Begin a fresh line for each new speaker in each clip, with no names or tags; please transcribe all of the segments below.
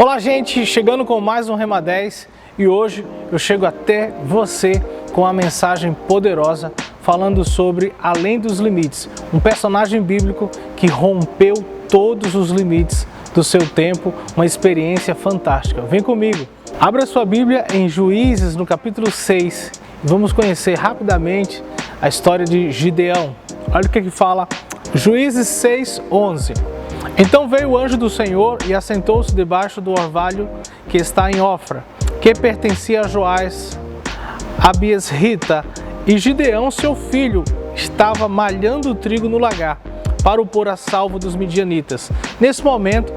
Olá, gente, chegando com mais um Rema 10 e hoje eu chego até você com uma mensagem poderosa falando sobre Além dos Limites, um personagem bíblico que rompeu todos os limites do seu tempo, uma experiência fantástica. Vem comigo, abra sua Bíblia em Juízes, no capítulo 6, e vamos conhecer rapidamente a história de Gideão. Olha o que fala Juízes 6:11. Então veio o anjo do Senhor e assentou-se debaixo do orvalho que está em Ofra, que pertencia a Joás, a Biesrita, e Gideão, seu filho, estava malhando o trigo no lagar, para o pôr a salvo dos midianitas. Nesse momento,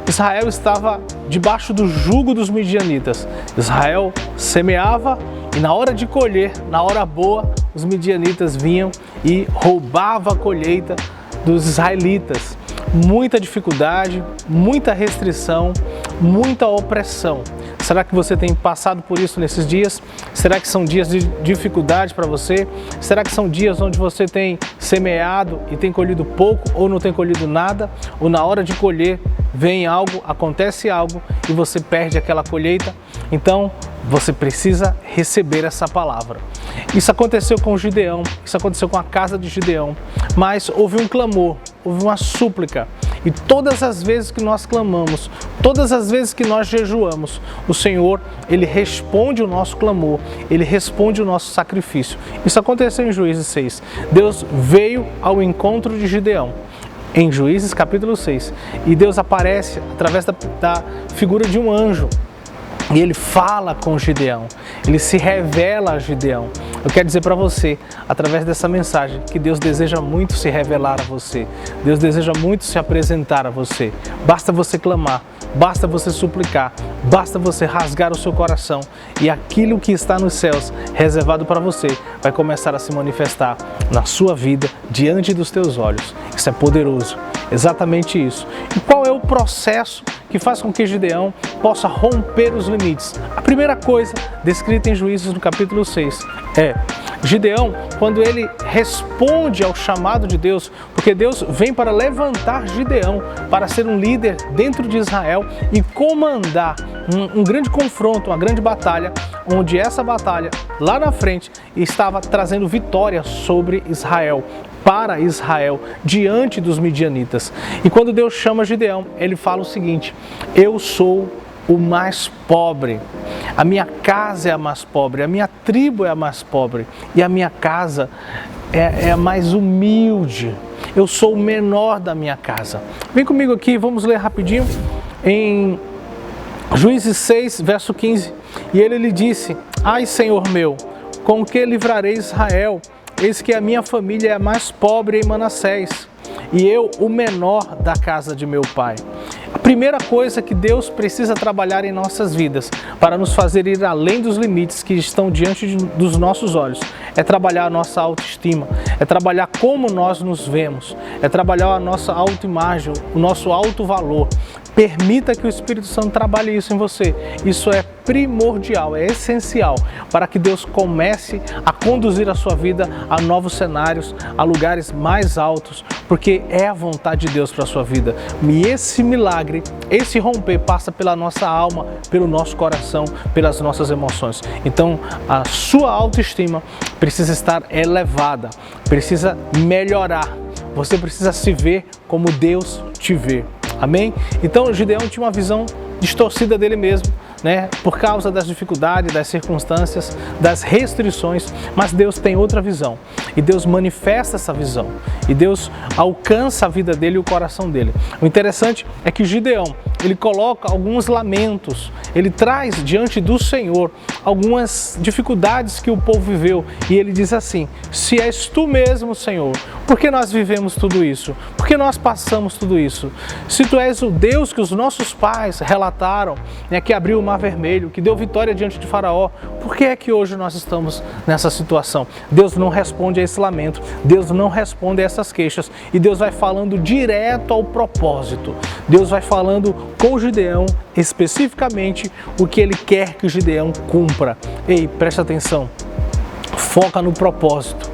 Israel estava debaixo do jugo dos midianitas. Israel semeava e na hora de colher, na hora boa, os midianitas vinham e roubavam a colheita dos israelitas. Muita dificuldade, muita restrição, muita opressão. Será que você tem passado por isso nesses dias? Será que são dias de dificuldade para você? Será que são dias onde você tem semeado e tem colhido pouco ou não tem colhido nada? Ou na hora de colher vem algo, acontece algo e você perde aquela colheita? Então você precisa receber essa palavra. Isso aconteceu com Gideão, isso aconteceu com a casa de Gideão, mas houve um clamor, houve uma súplica. E todas as vezes que nós clamamos, todas as vezes que nós jejuamos, o Senhor, Ele responde o nosso clamor, Ele responde o nosso sacrifício. Isso aconteceu em Juízes 6. Deus veio ao encontro de Gideão, em Juízes capítulo 6. E Deus aparece através da figura de um anjo. E ele fala com Gideão, ele se revela a Gideão. Eu quero dizer para você, através dessa mensagem, que Deus deseja muito se revelar a você. Deus deseja muito se apresentar a você. Basta você clamar, basta você suplicar, basta você rasgar o seu coração e aquilo que está nos céus, reservado para você, vai começar a se manifestar na sua vida, diante dos teus olhos. Isso é poderoso, exatamente isso. E qual é o processo que faz com que Gideão possa romper os limites? A primeira coisa descrita em Juízes no capítulo 6 é Gideão, quando ele responde ao chamado de Deus, porque Deus vem para levantar Gideão para ser um líder dentro de Israel e comandar um grande confronto, uma grande batalha, onde essa batalha lá na frente estava trazendo vitória sobre Israel, para Israel, diante dos midianitas. E quando Deus chama Gideão, ele fala o seguinte: eu sou o mais pobre, a minha casa é a mais pobre, a minha tribo é a mais pobre e a minha casa é a mais humilde. Eu sou o menor da minha casa. Vem comigo aqui, vamos ler rapidinho em Juízes 6, verso 15. E ele lhe disse: ai, Senhor meu, com que livrarei Israel? Eis que a minha família é a mais pobre em Manassés, e eu o menor da casa de meu pai. A primeira coisa que Deus precisa trabalhar em nossas vidas para nos fazer ir além dos limites que estão diante dos nossos olhos é trabalhar a nossa autoestima, é trabalhar como nós nos vemos, é trabalhar a nossa autoimagem, o nosso alto valor. Permita que o Espírito Santo trabalhe isso em você. Isso é primordial, é essencial para que Deus comece a conduzir a sua vida a novos cenários, a lugares mais altos, porque é a vontade de Deus para a sua vida. E esse milagre, esse romper passa pela nossa alma, pelo nosso coração, pelas nossas emoções. Então, a sua autoestima precisa estar elevada, precisa melhorar. Você precisa se ver como Deus te vê. Amém? Então Gideão tinha uma visão distorcida dele mesmo, né? Por causa das dificuldades, das circunstâncias, das restrições, mas Deus tem outra visão e Deus manifesta essa visão e Deus alcança a vida dele e o coração dele. O interessante é que Gideão, ele coloca alguns lamentos, ele traz diante do Senhor algumas dificuldades que o povo viveu e ele diz assim: se és tu mesmo, Senhor, por que nós vivemos tudo isso? Por que nós passamos tudo isso? Se tu és o Deus que os nossos pais relataram, né, que abriu o Mar Vermelho, que deu vitória diante de Faraó, por que é que hoje nós estamos nessa situação? Deus não responde a esse lamento, Deus não responde a essas queixas e Deus vai falando direto ao propósito. Deus vai falando com Gideão especificamente o que ele quer que Gideão cumpra. Ei, presta atenção, foca no propósito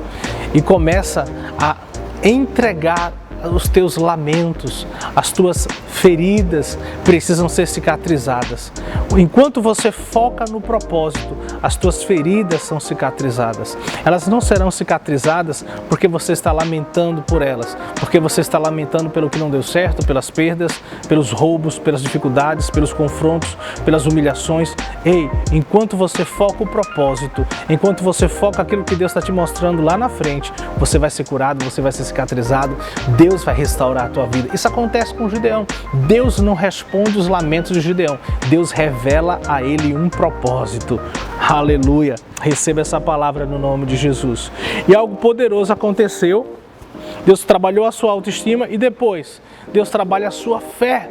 e começa a entregar os teus lamentos, as tuas feridas precisam ser cicatrizadas. Enquanto você foca no propósito, as tuas feridas são cicatrizadas. Elas não serão cicatrizadas porque você está lamentando por elas, porque você está lamentando pelo que não deu certo, pelas perdas, pelos roubos, pelas dificuldades, pelos confrontos, pelas humilhações. Ei, enquanto você foca o propósito, enquanto você foca aquilo que Deus está te mostrando lá na frente, você vai ser curado, você vai ser cicatrizado, Deus vai restaurar a tua vida. Isso acontece com Gideão. Deus não responde os lamentos de Gideão, Deus revela a ele um propósito. Aleluia! Receba essa palavra no nome de Jesus. E algo poderoso aconteceu. Deus trabalhou a sua autoestima e depois Deus trabalha a sua fé.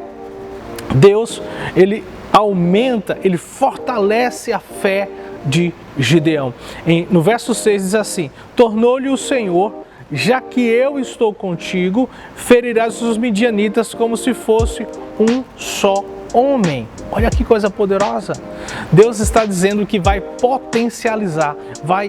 Deus, ele aumenta, ele fortalece a fé de Gideão. No verso 6 diz assim: tornou-lhe o Senhor, já que eu estou contigo, ferirás os midianitas como se fosse um só homem. Olha que coisa poderosa. Deus está dizendo que vai potencializar, vai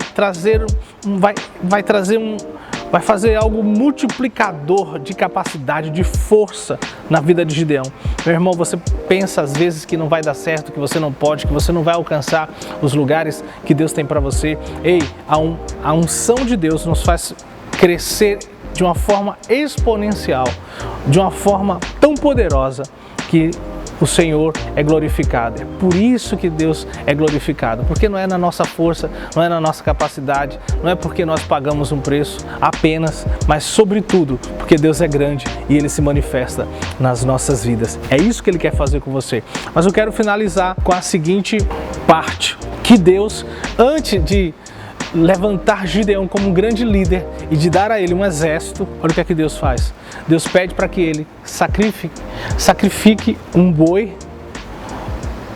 fazer algo multiplicador de capacidade, de força na vida de Gideão. Meu irmão, você pensa às vezes que não vai dar certo, que você não pode, que você não vai alcançar os lugares que Deus tem para você. Ei, a unção de Deus nos faz crescer de uma forma exponencial, de uma forma tão poderosa que o Senhor é glorificado. É por isso que Deus é glorificado, porque não é na nossa força, não é na nossa capacidade, não é porque nós pagamos um preço apenas, mas sobretudo porque Deus é grande e Ele se manifesta nas nossas vidas. É isso que Ele quer fazer com você. Mas eu quero finalizar com a seguinte parte, que Deus, antes de levantar Gideão como um grande líder e de dar a ele um exército, olha o que é que Deus faz. Deus pede para que ele sacrifique um boi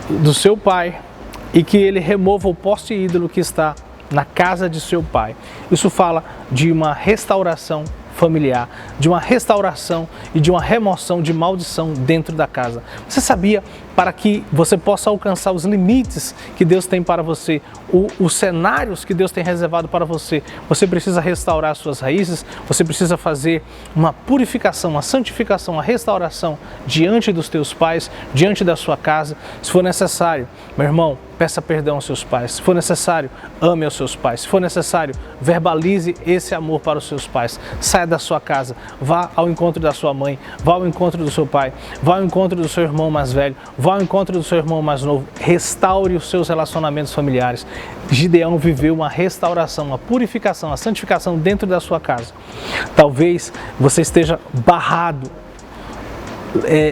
do seu pai e que ele remova o poste ídolo que está na casa de seu pai. Isso fala de uma restauração familiar, de uma restauração e de uma remoção de maldição dentro da casa. Você sabia, para que você possa alcançar os limites que Deus tem para você, os cenários que Deus tem reservado para você, você precisa restaurar as suas raízes, você precisa fazer uma purificação, uma santificação, uma restauração diante dos teus pais, diante da sua casa. Se for necessário, meu irmão, peça perdão aos seus pais. Se for necessário, ame aos seus pais. Se for necessário, verbalize esse amor para os seus pais. Saia da sua casa, vá ao encontro da sua mãe, vá ao encontro do seu pai, vá ao encontro do seu irmão mais velho, vá ao encontro do seu irmão mais novo. Restaure os seus relacionamentos familiares. Gideão viveu uma restauração, uma purificação, uma santificação dentro da sua casa. Talvez você esteja barrado,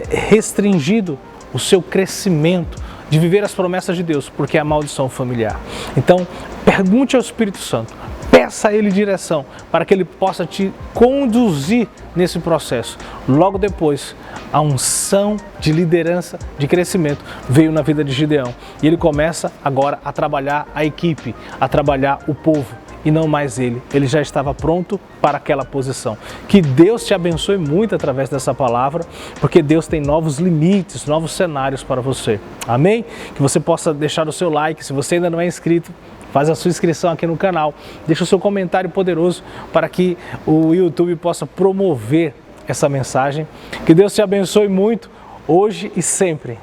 restringido o seu crescimento de viver as promessas de Deus, porque é a maldição familiar. Então, pergunte ao Espírito Santo, peça a Ele direção, para que Ele possa te conduzir nesse processo. Logo depois, a unção de liderança, de crescimento, veio na vida de Gideão. E ele começa agora a trabalhar a equipe, a trabalhar o povo, e não mais ele. Ele já estava pronto para aquela posição. Que Deus te abençoe muito através dessa palavra, porque Deus tem novos limites, novos cenários para você. Amém? Que você possa deixar o seu like. Se você ainda não é inscrito, faz a sua inscrição aqui no canal. Deixa o seu comentário poderoso para que o YouTube possa promover essa mensagem. Que Deus te abençoe muito, hoje e sempre.